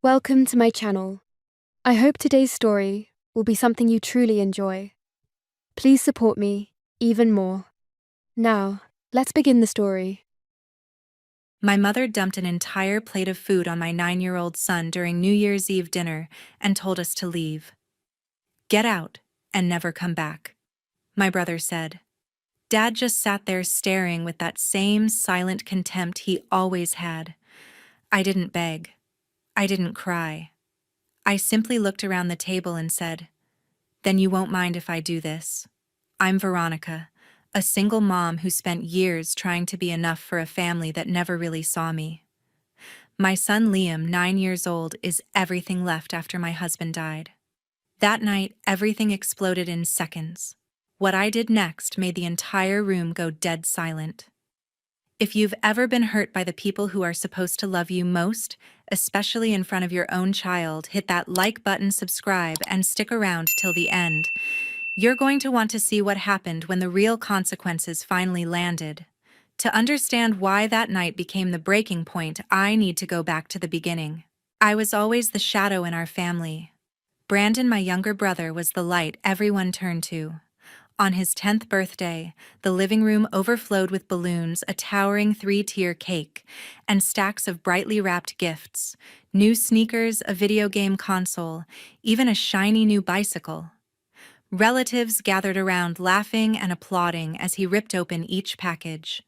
Welcome to my channel. I hope today's story will be something you truly enjoy. Please support me even more. Now, let's begin the story. My mother dumped an entire plate of food on my 9-year-old son during New Year's Eve dinner and told us to leave. "Get out and never come back," my brother said. Dad just sat there staring with that same silent contempt he always had. I didn't beg. I didn't cry. I simply looked around the table and said, "Then you won't mind if I do this. I'm Veronica, a single mom who spent years trying to be enough for a family that never really saw me. My son Liam, 9 years old, is everything left after my husband died." That night, everything exploded in seconds. What I did next made the entire room go dead silent. If you've ever been hurt by the people who are supposed to love you most, especially in front of your own child, hit that like button, subscribe, and stick around till the end. You're going to want to see what happened when the real consequences finally landed. To understand why that night became the breaking point, I need to go back to the beginning. I was always the shadow in our family. Brandon, my younger brother, was the light everyone turned to. On his 10th birthday, the living room overflowed with balloons, a towering 3-tier cake, and stacks of brightly wrapped gifts: new sneakers, a video game console, even a shiny new bicycle. Relatives gathered around, laughing and applauding as he ripped open each package.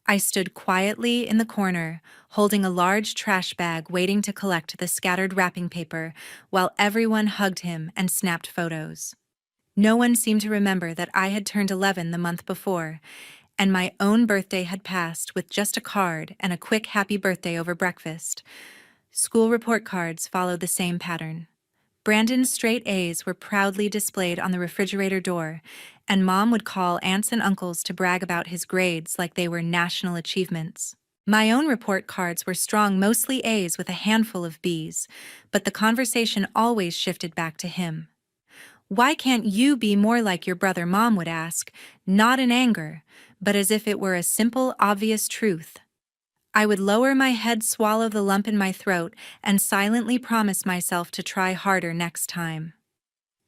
I stood quietly in the corner, holding a large trash bag, waiting to collect the scattered wrapping paper, while everyone hugged him and snapped photos. No one seemed to remember that I had turned 11 the month before, and my own birthday had passed with just a card and a quick happy birthday over breakfast. School report cards followed the same pattern. Brandon's straight A's were proudly displayed on the refrigerator door, and Mom would call aunts and uncles to brag about his grades like they were national achievements. My own report cards were strong, mostly A's with a handful of B's, but the conversation always shifted back to him. "Why can't you be more like your brother?" Mom would ask, not in anger, but as if it were a simple, obvious truth. I would lower my head, swallow the lump in my throat, and silently promise myself to try harder next time.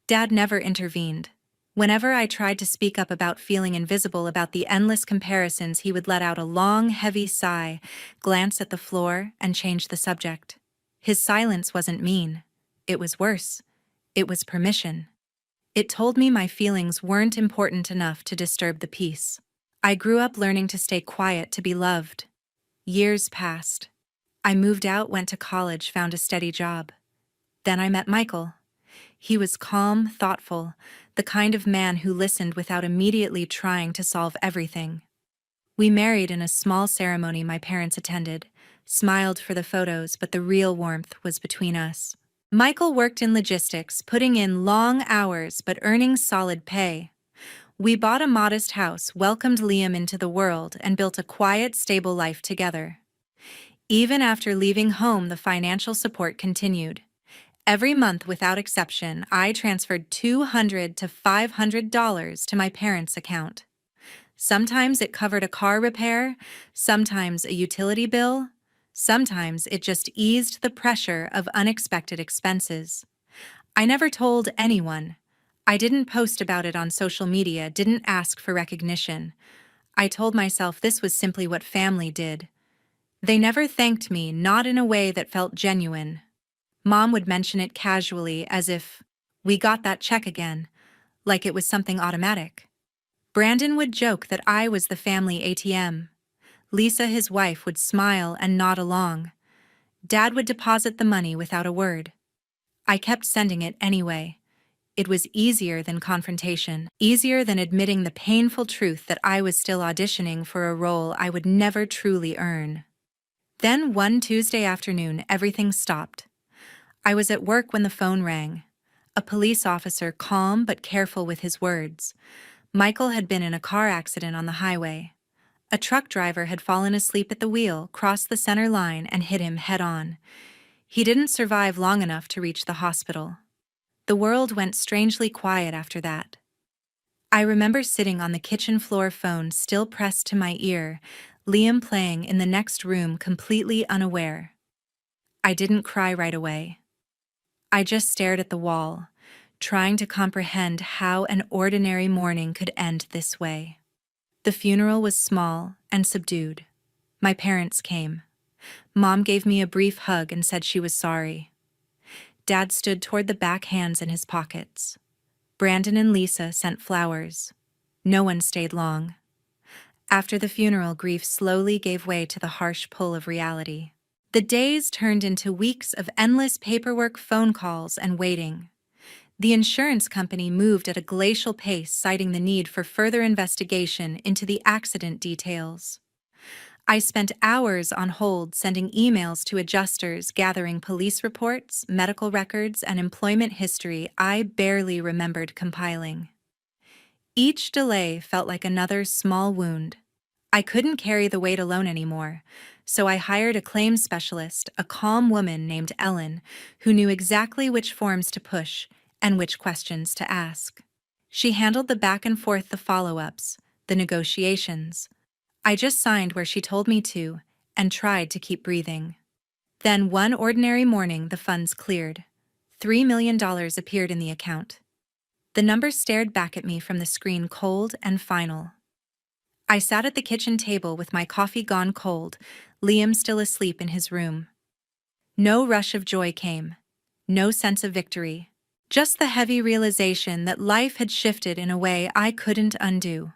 Dad never intervened. Whenever I tried to speak up about feeling invisible, about the endless comparisons, he would let out a long, heavy sigh, glance at the floor, and change the subject. His silence wasn't mean. It was worse. It was permission. It told me my feelings weren't important enough to disturb the peace. I grew up learning to stay quiet to be loved. Years passed. I moved out, went to college, found a steady job. Then I met Michael. He was calm, thoughtful, the kind of man who listened without immediately trying to solve everything. We married in a small ceremony my parents attended, smiled for the photos, but the real warmth was between us. Michael worked in logistics, putting in long hours but earning solid pay. We bought a modest house, welcomed Liam into the world, and built a quiet, stable life together. Even after leaving home, the financial support continued. Every month, without exception, I transferred $200 to $500 to my parents' account. Sometimes it covered a car repair, sometimes a utility bill, sometimes it just eased the pressure of unexpected expenses. I never told anyone. I didn't post about it on social media, didn't ask for recognition. I told myself this was simply what family did. They never thanked me, not in a way that felt genuine. Mom would mention it casually, as if, "We got that check again," like it was something automatic. Brandon would joke that I was the family ATM. Lisa, his wife, would smile and nod along. Dad would deposit the money without a word. I kept sending it anyway. It was easier than confrontation, easier than admitting the painful truth that I was still auditioning for a role I would never truly earn. Then one Tuesday afternoon, everything stopped. I was at work when the phone rang. A police officer, calm but careful with his words. Michael had been in a car accident on the highway. A truck driver had fallen asleep at the wheel, crossed the center line, and hit him head-on. He didn't survive long enough to reach the hospital. The world went strangely quiet after that. I remember sitting on the kitchen floor, phone still pressed to my ear, Liam playing in the next room, completely unaware. I didn't cry right away. I just stared at the wall, trying to comprehend how an ordinary morning could end this way. The funeral was small and subdued. My parents came. Mom gave me a brief hug and said she was sorry. Dad stood toward the back, hands in his pockets. Brandon and Lisa sent flowers. No one stayed long. After the funeral, grief slowly gave way to the harsh pull of reality. The days turned into weeks of endless paperwork, phone calls, and waiting. The insurance company moved at a glacial pace, citing the need for further investigation into the accident details. I spent hours on hold sending emails to adjusters, gathering police reports, medical records, and employment history I barely remembered compiling. Each delay felt like another small wound. I couldn't carry the weight alone anymore, so I hired a claims specialist, a calm woman named Ellen, who knew exactly which forms to push and which questions to ask. She handled the back and forth, the follow-ups, the negotiations. I just signed where she told me to and tried to keep breathing. Then one ordinary morning, the funds cleared. $3 million appeared in the account. The number stared back at me from the screen, cold and final. I sat at the kitchen table with my coffee gone cold, Liam still asleep in his room. No rush of joy came. No sense of victory. Just the heavy realization that life had shifted in a way I couldn't undo.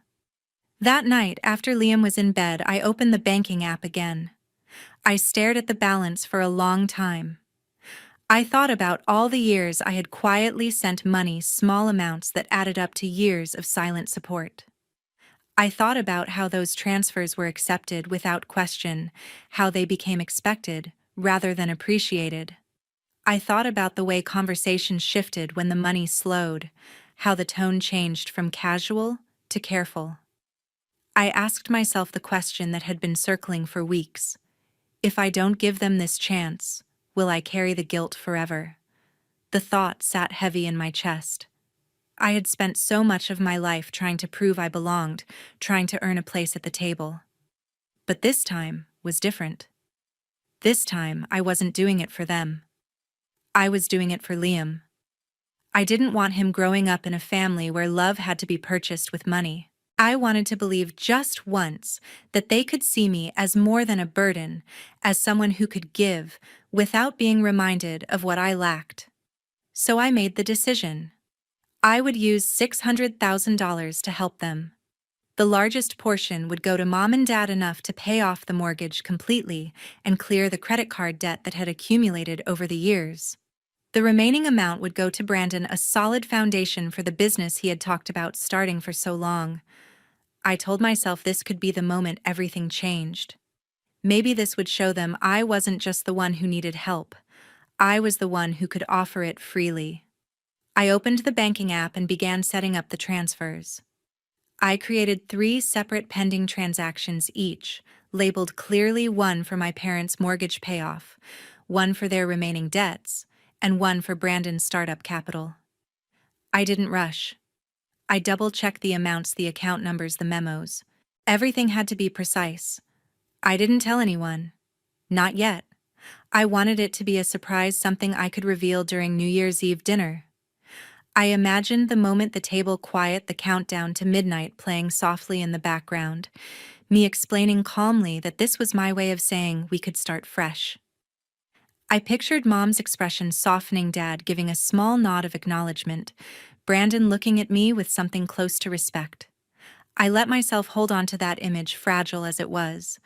That night, after Liam was in bed, I opened the banking app again. I stared at the balance for a long time. I thought about all the years I had quietly sent money, small amounts that added up to years of silent support. I thought about how those transfers were accepted without question, how they became expected rather than appreciated. I thought about the way conversations shifted when the money slowed, how the tone changed from casual to careful. I asked myself the question that had been circling for weeks. If I don't give them this chance, will I carry the guilt forever? The thought sat heavy in my chest. I had spent so much of my life trying to prove I belonged, trying to earn a place at the table. But this time was different. This time, I wasn't doing it for them. I was doing it for Liam. I didn't want him growing up in a family where love had to be purchased with money. I wanted to believe just once that they could see me as more than a burden, as someone who could give without being reminded of what I lacked. So I made the decision. I would use $600,000 to help them. The largest portion would go to Mom and Dad, enough to pay off the mortgage completely and clear the credit card debt that had accumulated over the years. The remaining amount would go to Brandon, a solid foundation for the business he had talked about starting for so long. I told myself this could be the moment everything changed. Maybe this would show them I wasn't just the one who needed help. I was the one who could offer it freely. I opened the banking app and began setting up the transfers. I created 3 separate pending transactions, each labeled clearly: one for my parents' mortgage payoff, one for their remaining debts, and one for Brandon's startup capital. I didn't rush. I double-checked the amounts, the account numbers, the memos. Everything had to be precise. I didn't tell anyone. Not yet. I wanted it to be a surprise, something I could reveal during New Year's Eve dinner. I imagined the moment, the table quiet, the countdown to midnight playing softly in the background, me explaining calmly that this was my way of saying we could start fresh. I pictured Mom's expression softening, Dad giving a small nod of acknowledgement, Brandon looking at me with something close to respect. I let myself hold on to that image, fragile as it was.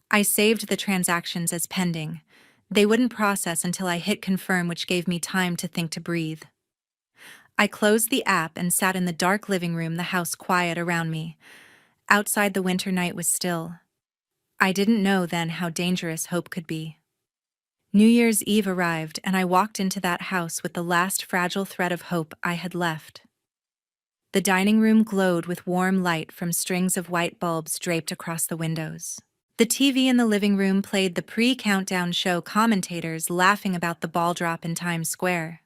I saved the transactions as pending. They wouldn't process until I hit confirm, which gave me time to think, to breathe. I closed the app and sat in the dark living room, the house quiet around me. Outside, the winter night was still. I didn't know then how dangerous hope could be. New Year's Eve arrived, and I walked into that house with the last fragile thread of hope I had left. The dining room glowed with warm light from strings of white bulbs draped across the windows. The TV in the living room played the pre-countdown show, commentators laughing about the ball drop in Times Square.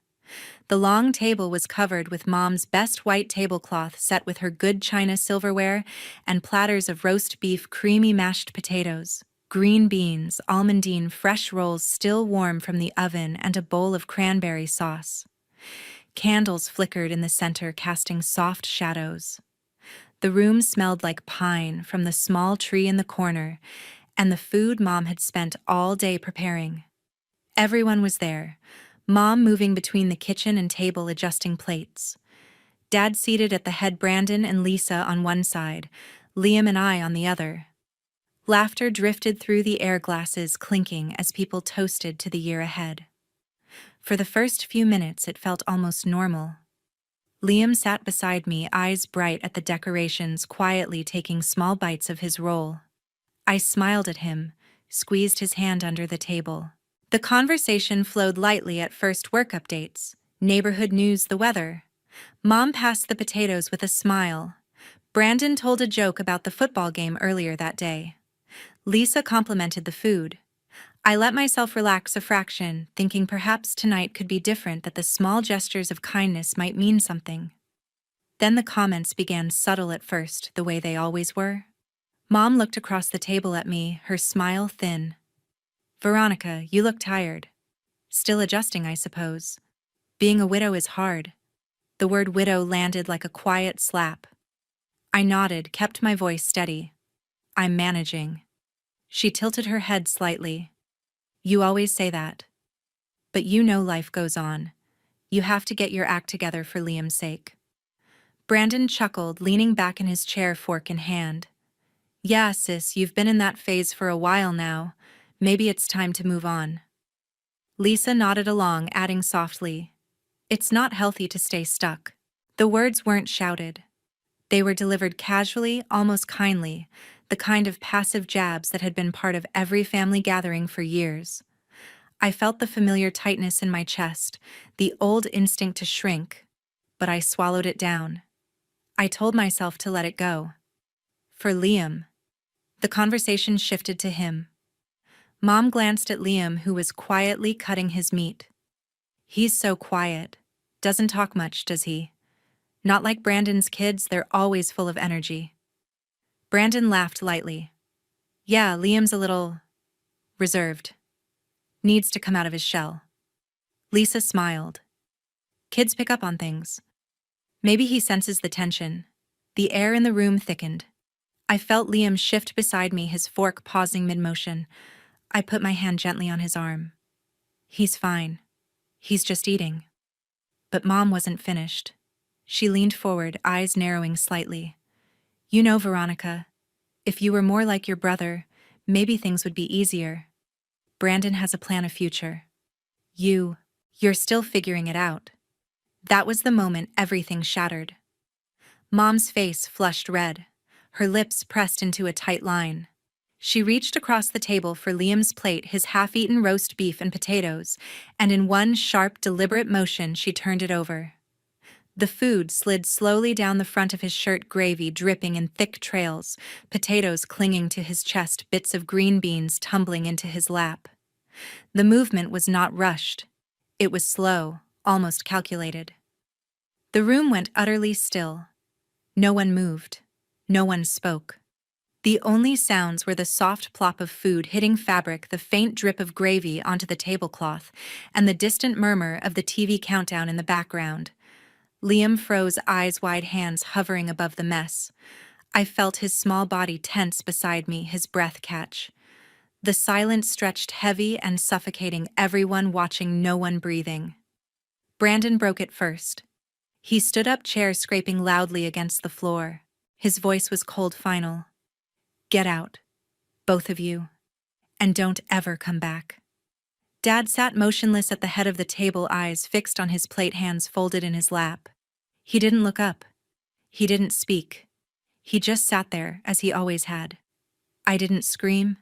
The long table was covered with Mom's best white tablecloth, set with her good china silverware and platters of roast beef, creamy mashed potatoes. Green beans, almondine, fresh rolls still warm from the oven, and a bowl of cranberry sauce. Candles flickered in the center, casting soft shadows. The room smelled like pine from the small tree in the corner, and the food Mom had spent all day preparing. Everyone was there, Mom moving between the kitchen and table adjusting plates. Dad seated at the head, Brandon and Lisa on one side, Liam and I on the other. Laughter drifted through the air, glasses clinking as people toasted to the year ahead. For the first few minutes it felt almost normal. Liam sat beside me, eyes bright at the decorations, quietly taking small bites of his roll. I smiled at him, squeezed his hand under the table. The conversation flowed lightly at first: work updates, neighborhood news, the weather. Mom passed the potatoes with a smile. Brandon told a joke about the football game earlier that day. Lisa complimented the food. I let myself relax a fraction, thinking perhaps tonight could be different, that the small gestures of kindness might mean something. Then the comments began, subtle at first, the way they always were. Mom looked across the table at me, her smile thin. "Veronica, you look tired. Still adjusting, I suppose. Being a widow is hard." The word widow landed like a quiet slap. I nodded, kept my voice steady. "I'm managing." She tilted her head slightly. "You always say that. But you know life goes on. You have to get your act together for Liam's sake." Brandon chuckled, leaning back in his chair, fork in hand. "Yeah, sis, you've been in that phase for a while now. Maybe it's time to move on." Lisa nodded along, adding softly, "It's not healthy to stay stuck." The words weren't shouted. They were delivered casually, almost kindly, the kind of passive jabs that had been part of every family gathering for years. I felt the familiar tightness in my chest, the old instinct to shrink, but I swallowed it down. I told myself to let it go. For Liam. The conversation shifted to him. Mom glanced at Liam, who was quietly cutting his meat. "He's so quiet. Doesn't talk much, does he? Not like Brandon's kids, they're always full of energy." Brandon laughed lightly. "Yeah, Liam's a little reserved. Needs to come out of his shell." Lisa smiled. "Kids pick up on things. Maybe he senses the tension." The air in the room thickened. I felt Liam shift beside me, his fork pausing mid-motion. I put my hand gently on his arm. "He's fine. He's just eating." But Mom wasn't finished. She leaned forward, eyes narrowing slightly. "You know, Veronica, if you were more like your brother, maybe things would be easier. Brandon has a plan, a future. You're still figuring it out." That was the moment everything shattered. Mom's face flushed red, her lips pressed into a tight line. She reached across the table for Liam's plate, his half-eaten roast beef and potatoes, and in one sharp, deliberate motion she turned it over. The food slid slowly down the front of his shirt, gravy dripping in thick trails, potatoes clinging to his chest, bits of green beans tumbling into his lap. The movement was not rushed. It was slow, almost calculated. The room went utterly still. No one moved. No one spoke. The only sounds were the soft plop of food hitting fabric, the faint drip of gravy onto the tablecloth, and the distant murmur of the TV countdown in the background. Liam froze, eyes wide, hands hovering above the mess. I felt his small body tense beside me, his breath catch. The silence stretched heavy and suffocating, everyone watching, no one breathing. Brandon broke it first. He stood up, chair scraping loudly against the floor. His voice was cold, final. "Get out, both of you, and don't ever come back." Dad sat motionless at the head of the table, eyes fixed on his plate, hands folded in his lap. He didn't look up. He didn't speak. He just sat there, as he always had. I didn't scream.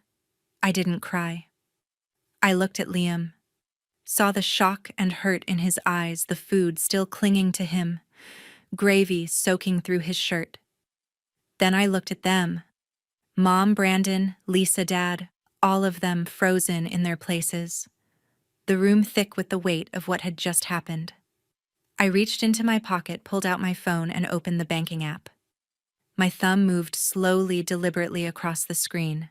I didn't cry. I looked at Liam, saw the shock and hurt in his eyes, the food still clinging to him, gravy soaking through his shirt. Then I looked at them. Mom, Brandon, Lisa, Dad, all of them frozen in their places. The room thick with the weight of what had just happened. I reached into my pocket, pulled out my phone, and opened the banking app. My thumb moved slowly, deliberately across the screen.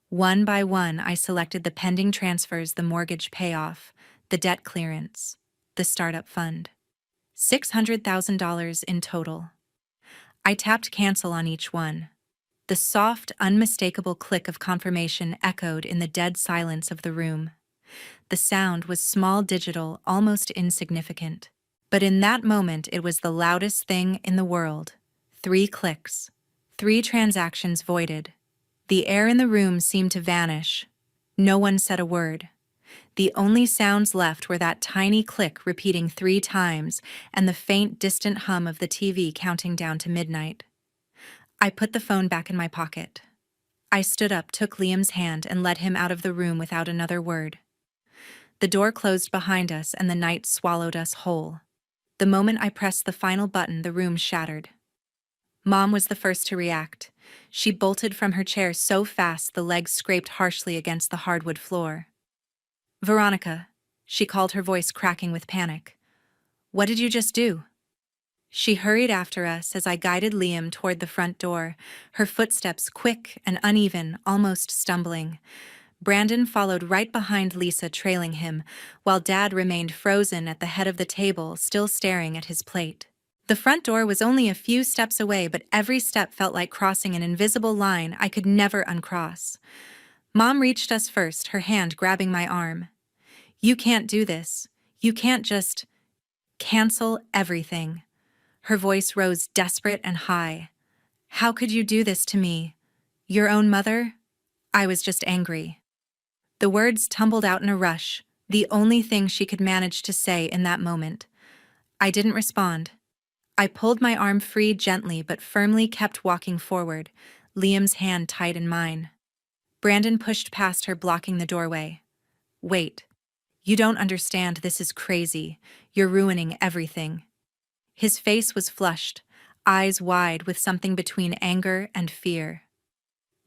One by one, I selected the pending transfers, the mortgage payoff, the debt clearance, the startup fund. $600,000 in total. I tapped cancel on each one. The soft, unmistakable click of confirmation echoed in the dead silence of the room. The sound was small, digital, almost insignificant. But in that moment, it was the loudest thing in the world. 3 clicks. 3 transactions voided. The air in the room seemed to vanish. No one said a word. The only sounds left were that tiny click repeating 3 times and the faint, distant hum of the TV counting down to midnight. I put the phone back in my pocket. I stood up, took Liam's hand, and led him out of the room without another word. The door closed behind us and the night swallowed us whole. The moment I pressed the final button, the room shattered. Mom was the first to react. She bolted from her chair so fast the legs scraped harshly against the hardwood floor. "Veronica," she called, her voice cracking with panic. "What did you just do?" She hurried after us as I guided Liam toward the front door, her footsteps quick and uneven, almost stumbling. Brandon followed right behind Lisa, trailing him, while Dad remained frozen at the head of the table, still staring at his plate. The front door was only a few steps away, but every step felt like crossing an invisible line I could never uncross. Mom reached us first, her hand grabbing my arm. "You can't do this. You can't just cancel everything." Her voice rose desperate and high. "How could you do this to me? Your own mother?" I was just angry. The words tumbled out in a rush, the only thing she could manage to say in that moment. I didn't respond. I pulled my arm free gently but firmly, kept walking forward, Liam's hand tight in mine. Brandon pushed past her, blocking the doorway. "Wait. You don't understand. This is crazy. You're ruining everything." His face was flushed, eyes wide with something between anger and fear.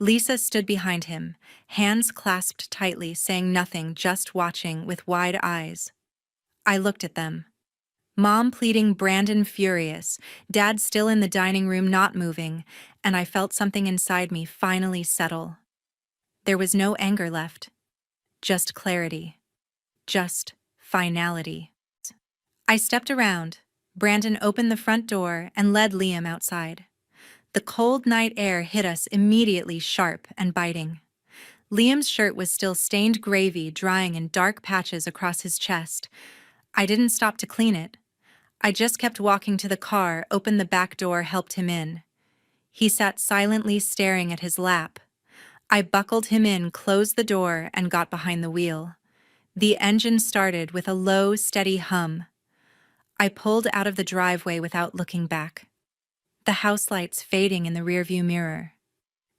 Lisa stood behind him, hands clasped tightly, saying nothing, just watching with wide eyes. I looked at them. Mom pleading, Brandon furious, Dad still in the dining room not moving, and I felt something inside me finally settle. There was no anger left. Just clarity. Just finality. I stepped around. Brandon opened the front door and led Liam outside. The cold night air hit us immediately, sharp and biting. Liam's shirt was still stained gravy, drying in dark patches across his chest. I didn't stop to clean it. I just kept walking to the car, opened the back door, helped him in. He sat silently staring at his lap. I buckled him in, closed the door, and got behind the wheel. The engine started with a low, steady hum. I pulled out of the driveway without looking back. The house lights fading in the rearview mirror.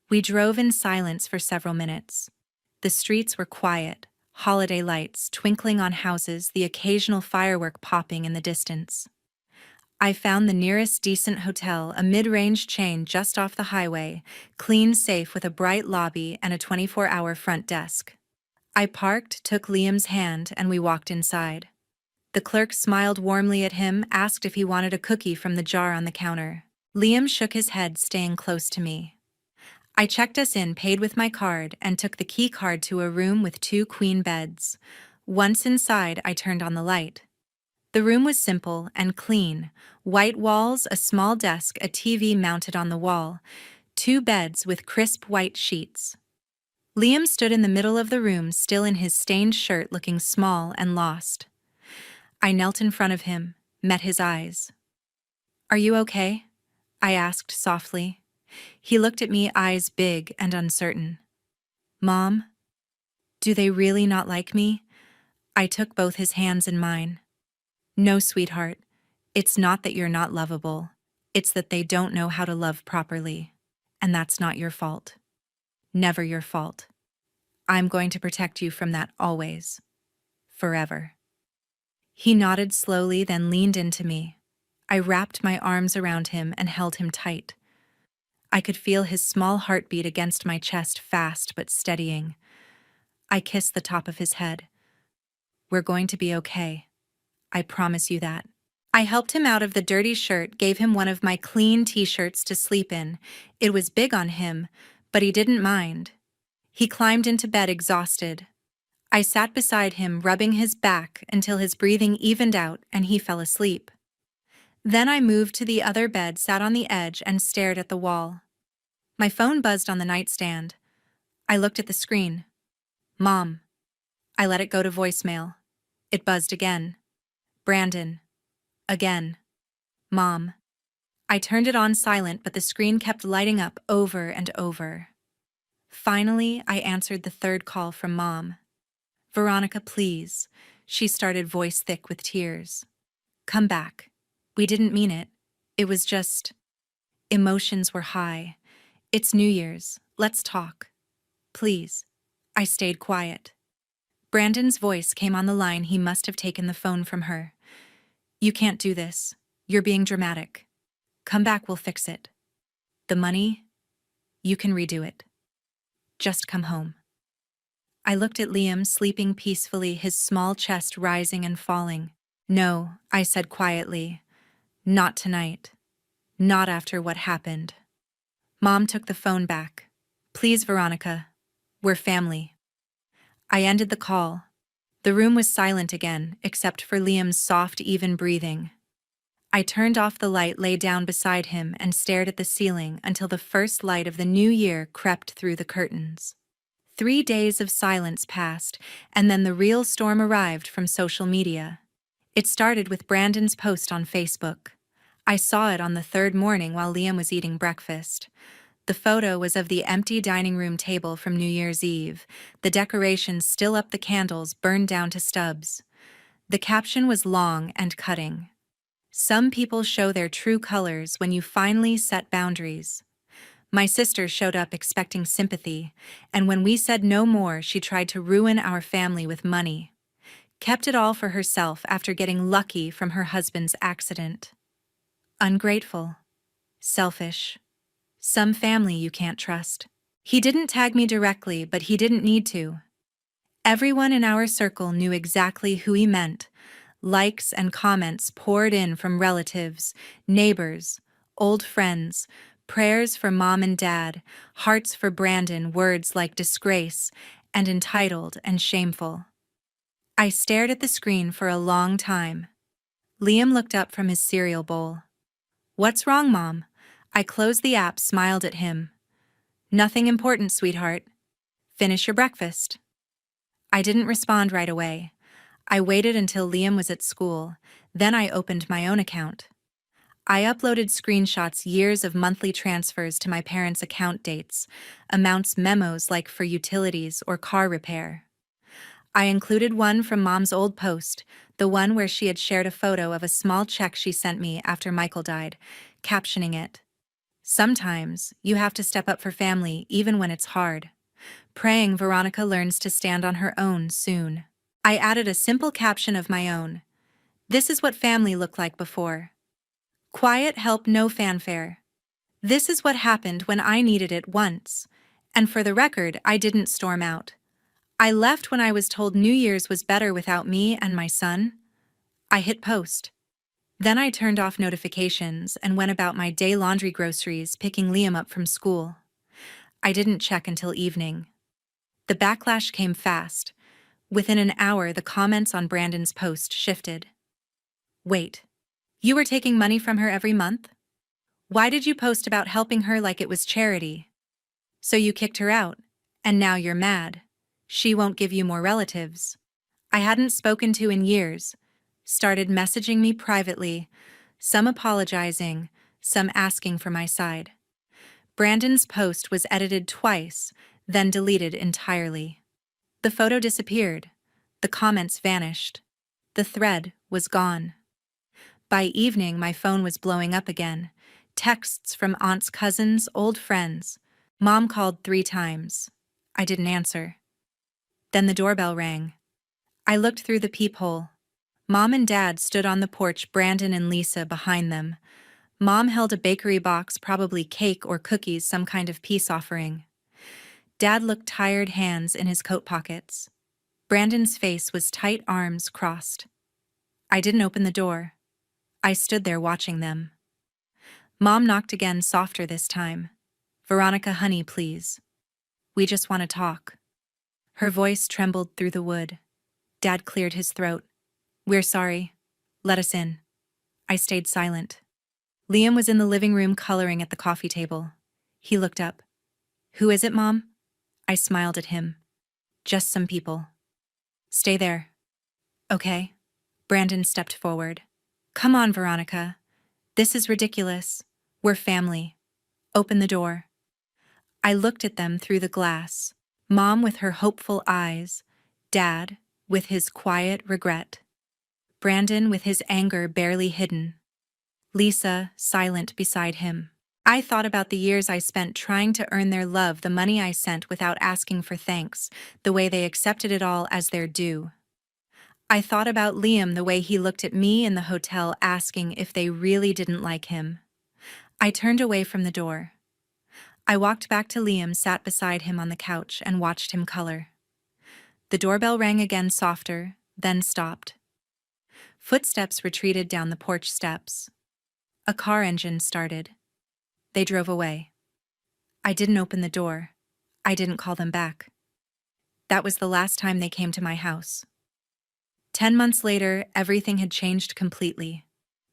We drove in silence for several minutes. The streets were quiet, holiday lights twinkling on houses, the occasional firework popping in the distance. I found the nearest decent hotel, a mid-range chain just off the highway, clean, safe, with a bright lobby and a 24-hour front desk. I parked, took Liam's hand, and we walked inside. The clerk smiled warmly at him, asked if he wanted a cookie from the jar on the counter. Liam shook his head, staying close to me. I checked us in, paid with my card, and took the key card to a room with 2 queen beds. Once inside, I turned on the light. The room was simple and clean. White walls, a small desk, a TV mounted on the wall. 2 beds with crisp white sheets. Liam stood in the middle of the room, still in his stained shirt, looking small and lost. I knelt in front of him, met his eyes. "Are you okay?" I asked softly. He looked at me, eyes big and uncertain. "Mom? Do they really not like me?" I took both his hands in mine. "No, sweetheart. It's not that you're not lovable. It's that they don't know how to love properly. And that's not your fault. Never your fault. I'm going to protect you from that always. Forever." He nodded slowly, then leaned into me. I wrapped my arms around him and held him tight. I could feel his small heartbeat against my chest, fast but steadying. I kissed the top of his head. "We're going to be okay. I promise you that." I helped him out of the dirty shirt, gave him one of my clean t-shirts to sleep in. It was big on him, but he didn't mind. He climbed into bed exhausted. I sat beside him, rubbing his back until his breathing evened out and he fell asleep. Then I moved to the other bed, sat on the edge, and stared at the wall. My phone buzzed on the nightstand. I looked at the screen. Mom. I let it go to voicemail. It buzzed again. Brandon. Again. Mom. I turned it on silent, but the screen kept lighting up over and over. Finally, I answered the third call from Mom. Veronica, please. She started, voice thick with tears. Come back. We didn't mean it. It was just... Emotions were high. It's New Year's. Let's talk. Please. I stayed quiet. Brandon's voice came on the line. He must have taken the phone from her. You can't do this. You're being dramatic. Come back, we'll fix it. The money? You can redo it. Just come home. I looked at Liam, sleeping peacefully, his small chest rising and falling. No, I said quietly. Not tonight. Not after what happened. Mom took the phone back. Please, Veronica. We're family. I ended the call. The room was silent again, except for Liam's soft, even breathing. I turned off the light, lay down beside him, and stared at the ceiling until the first light of the new year crept through the curtains. 3 days of silence passed, and then the real storm arrived from social media. It started with Brandon's post on Facebook. I saw it on the third morning while Liam was eating breakfast. The photo was of the empty dining room table from New Year's Eve, the decorations still up, the candles burned down to stubs. The caption was long and cutting. Some people show their true colors when you finally set boundaries. My sister showed up expecting sympathy, and when we said no more, she tried to ruin our family with money. Kept it all for herself after getting lucky from her husband's accident. Ungrateful. Selfish. Some family you can't trust. He didn't tag me directly, but he didn't need to. Everyone in our circle knew exactly who he meant. Likes and comments poured in from relatives, neighbors, old friends, prayers for Mom and Dad, hearts for Brandon, words like disgrace and entitled and shameful. I stared at the screen for a long time. Liam looked up from his cereal bowl. What's wrong, Mom? I closed the app, smiled at him. Nothing important, sweetheart. Finish your breakfast. I didn't respond right away. I waited until Liam was at school, then I opened my own account. I uploaded screenshots, years of monthly transfers to my parents' account, dates, amounts, memos like for utilities or car repair. I included one from Mom's old post, the one where she had shared a photo of a small check she sent me after Michael died, captioning it, "Sometimes you have to step up for family even when it's hard. Praying Veronica learns to stand on her own soon." I added a simple caption of my own. This is what family looked like before. Quiet help, no fanfare. This is what happened when I needed it once. And for the record, I didn't storm out. I left when I was told New Year's was better without me and my son. I hit post. Then I turned off notifications and went about my day, laundry, groceries, picking Liam up from school. I didn't check until evening. The backlash came fast. Within an hour, the comments on Brandon's post shifted. Wait, you were taking money from her every month? Why did you post about helping her like it was charity? So you kicked her out, and now you're mad. She won't give you more relatives. I hadn't spoken to in years. Started messaging me privately, some apologizing, some asking for my side. Brandon's post was edited twice, then deleted entirely. The photo disappeared. The comments vanished. The thread was gone. By evening, my phone was blowing up again. Texts from aunts, cousins, old friends. Mom called 3 times. I didn't answer. Then the doorbell rang. I looked through the peephole. Mom and Dad stood on the porch, Brandon and Lisa behind them. Mom held a bakery box, probably cake or cookies, some kind of peace offering. Dad looked tired, hands in his coat pockets. Brandon's face was tight, arms crossed. I didn't open the door. I stood there watching them. Mom knocked again, softer this time. "Veronica, honey, please." We just want to talk. Her voice trembled through the wood. Dad cleared his throat. We're sorry. Let us in. I stayed silent. Liam was in the living room coloring at the coffee table. He looked up. Who is it, Mom? I smiled at him. Just some people. Stay there. Okay. Brandon stepped forward. Come on, Veronica. This is ridiculous. We're family. Open the door. I looked at them through the glass. Mom with her hopeful eyes. Dad with his quiet regret. Brandon with his anger barely hidden. Lisa silent beside him. I thought about the years I spent trying to earn their love, the money I sent without asking for thanks, the way they accepted it all as their due. I thought about Liam, the way he looked at me in the hotel asking if they really didn't like him. I turned away from the door. I walked back to Liam, sat beside him on the couch, and watched him color. The doorbell rang again, softer, then stopped. Footsteps retreated down the porch steps. A car engine started. They drove away. I didn't open the door. I didn't call them back. That was the last time they came to my house. 10 months later, everything had changed completely.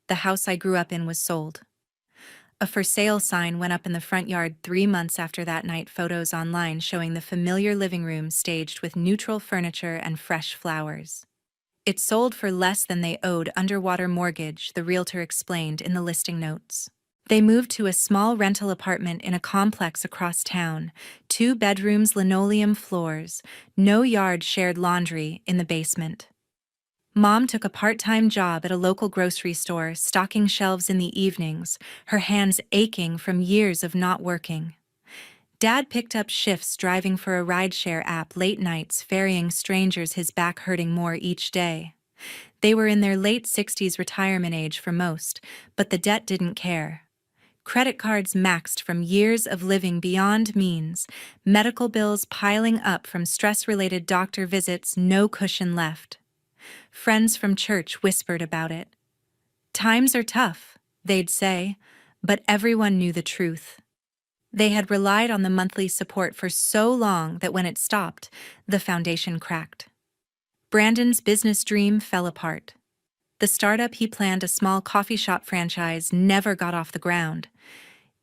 The house I grew up in was sold. A for sale sign went up in the front yard 3 months after that night, photos online showing the familiar living room staged with neutral furniture and fresh flowers. It sold for less than they owed underwater mortgage, the realtor explained in the listing notes. They moved to a small rental apartment in a complex across town, 2 bedrooms, linoleum floors, no yard, shared laundry in the basement. Mom took a part-time job at a local grocery store, stocking shelves in the evenings, her hands aching from years of not working. Dad picked up shifts driving for a rideshare app, late nights ferrying strangers, his back hurting more each day. They were in their late 60s, retirement age for most, but the debt didn't care. Credit cards maxed from years of living beyond means, medical bills piling up from stress-related doctor visits, no cushion left. Friends from church whispered about it. Times are tough, they'd say, but everyone knew the truth. They had relied on the monthly support for so long that when it stopped, the foundation cracked. Brandon's business dream fell apart. The startup he planned, a small coffee shop franchise, never got off the ground.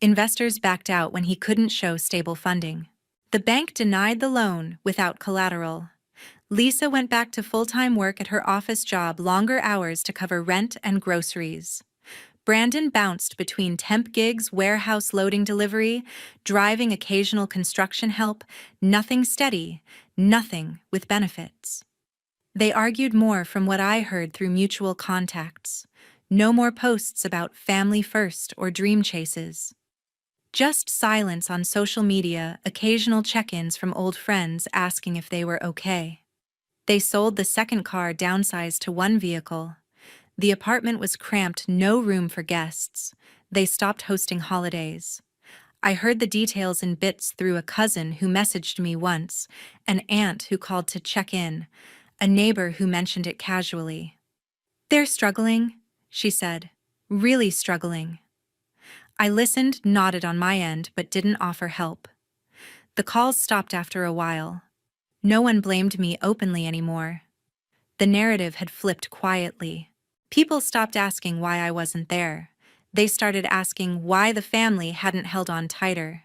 Investors backed out when he couldn't show stable funding. The bank denied the loan without collateral. Lisa went back to full-time work at her office job, longer hours to cover rent and groceries. Brandon bounced between temp gigs, warehouse loading delivery, driving occasional construction help, nothing steady, nothing with benefits. They argued more from what I heard through mutual contacts. No more posts about family first or dream chases. Just silence on social media, occasional check-ins from old friends asking if they were okay. They sold the second car, downsized to 1 vehicle. The apartment was cramped, no room for guests. They stopped hosting holidays. I heard the details in bits through a cousin who messaged me once, an aunt who called to check in, a neighbor who mentioned it casually. They're struggling, she said. Really struggling. I listened, nodded on my end, but didn't offer help. The calls stopped after a while. No one blamed me openly anymore. The narrative had flipped quietly. People stopped asking why I wasn't there. They started asking why the family hadn't held on tighter.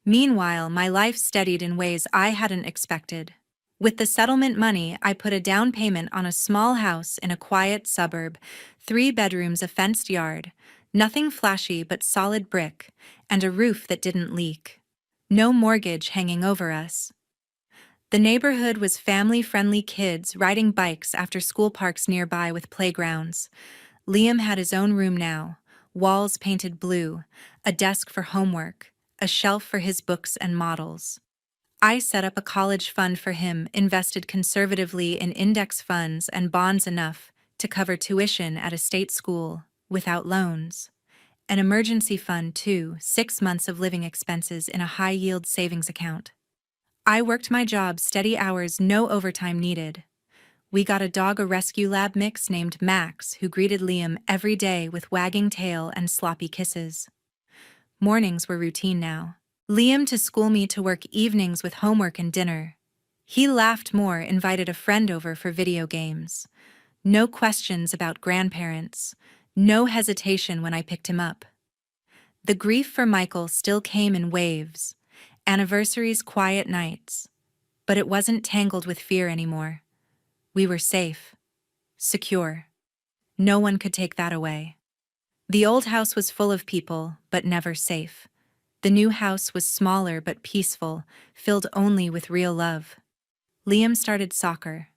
Meanwhile, my life steadied in ways I hadn't expected. With the settlement money, I put a down payment on a small house in a quiet suburb, 3 bedrooms, a fenced yard, nothing flashy but solid brick, and a roof that didn't leak. No mortgage hanging over us. The neighborhood was family-friendly, kids riding bikes after school, parks nearby with playgrounds. Liam had his own room now, walls painted blue, a desk for homework, a shelf for his books and models. I set up a college fund for him, invested conservatively in index funds and bonds, enough to cover tuition at a state school without loans. An emergency fund too, 6 months of living expenses in a high-yield savings account. I worked my job, steady hours, no overtime needed. We got a dog, a rescue lab mix named Max, who greeted Liam every day with wagging tail and sloppy kisses. Mornings were routine now. Liam to school, me to work evenings with homework and dinner. He laughed more, invited a friend over for video games. No questions about grandparents. No hesitation when I picked him up. The grief for Michael still came in waves. Anniversaries, quiet nights. But it wasn't tangled with fear anymore. We were safe. Secure. No one could take that away. The old house was full of people, but never safe. The new house was smaller but peaceful, filled only with real love. Liam started soccer.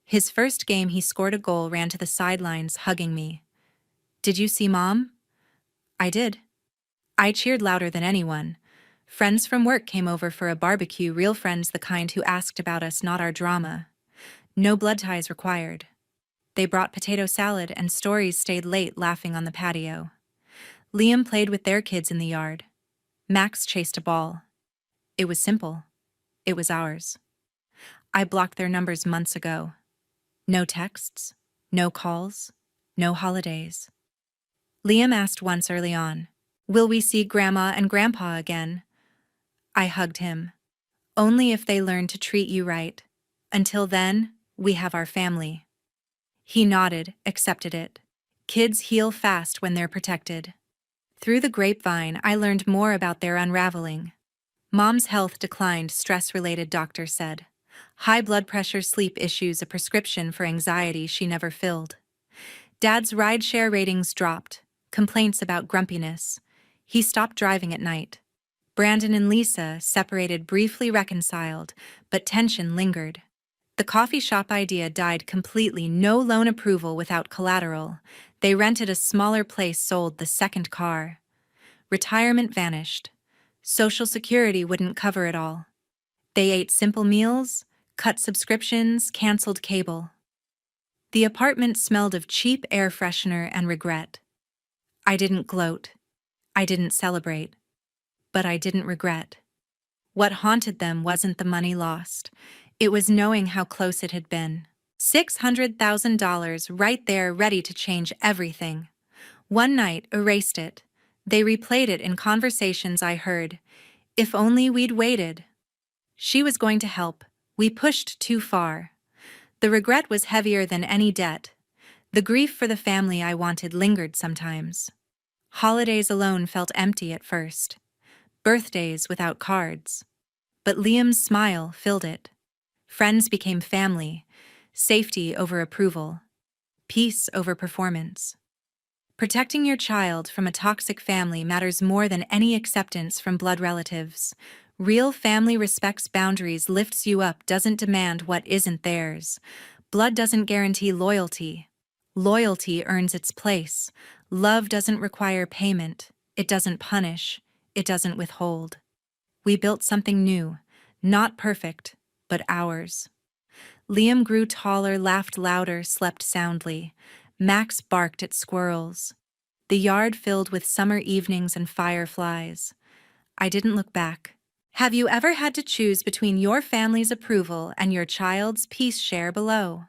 His first game, he scored a goal, ran to the sidelines, hugging me. "Did you see Mom?" "I did." I cheered louder than anyone. Friends from work came over for a barbecue, real friends, the kind who asked about us, not our drama. No blood ties required. They brought potato salad, and stories stayed late laughing on the patio. Liam played with their kids in the yard. Max chased a ball. It was simple. It was ours. I blocked their numbers months ago. No texts, no calls, no holidays. Liam asked once early on, "Will we see Grandma and Grandpa again?" I hugged him. "Only if they learn to treat you right. Until then, we have our family." He nodded, accepted it. Kids heal fast when they're protected. Through the grapevine, I learned more about their unraveling. Mom's health declined, stress-related, doctor said. High blood pressure, sleep issues, a prescription for anxiety she never filled. Dad's rideshare ratings dropped, complaints about grumpiness. He stopped driving at night. Brandon and Lisa, separated, briefly reconciled, but tension lingered. The coffee shop idea died completely, no loan approval without collateral. They rented a smaller place, sold the second car. Retirement vanished. Social Security wouldn't cover it all. They ate simple meals, cut subscriptions, canceled cable. The apartment smelled of cheap air freshener and regret. I didn't gloat. I didn't celebrate. But I didn't regret. What haunted them wasn't the money lost. It was knowing how close it had been. $600,000 right there, ready to change everything. One night erased it. They replayed it in conversations I heard. If only we'd waited. She was going to help. We pushed too far. The regret was heavier than any debt. The grief for the family I wanted lingered sometimes. Holidays alone felt empty at first. Birthdays without cards. But Liam's smile filled it. Friends became family. Safety over approval. Peace over performance. Protecting your child from a toxic family matters more than any acceptance from blood relatives. Real family respects boundaries, lifts you up, doesn't demand what isn't theirs. Blood doesn't guarantee loyalty. Loyalty earns its place. Love doesn't require payment. It doesn't punish. It doesn't withhold. We built something new, not perfect, but ours. Liam grew taller, laughed louder, slept soundly. Max barked at squirrels. The yard filled with summer evenings and fireflies. I didn't look back. Have you ever had to choose between your family's approval and your child's peace? Share below.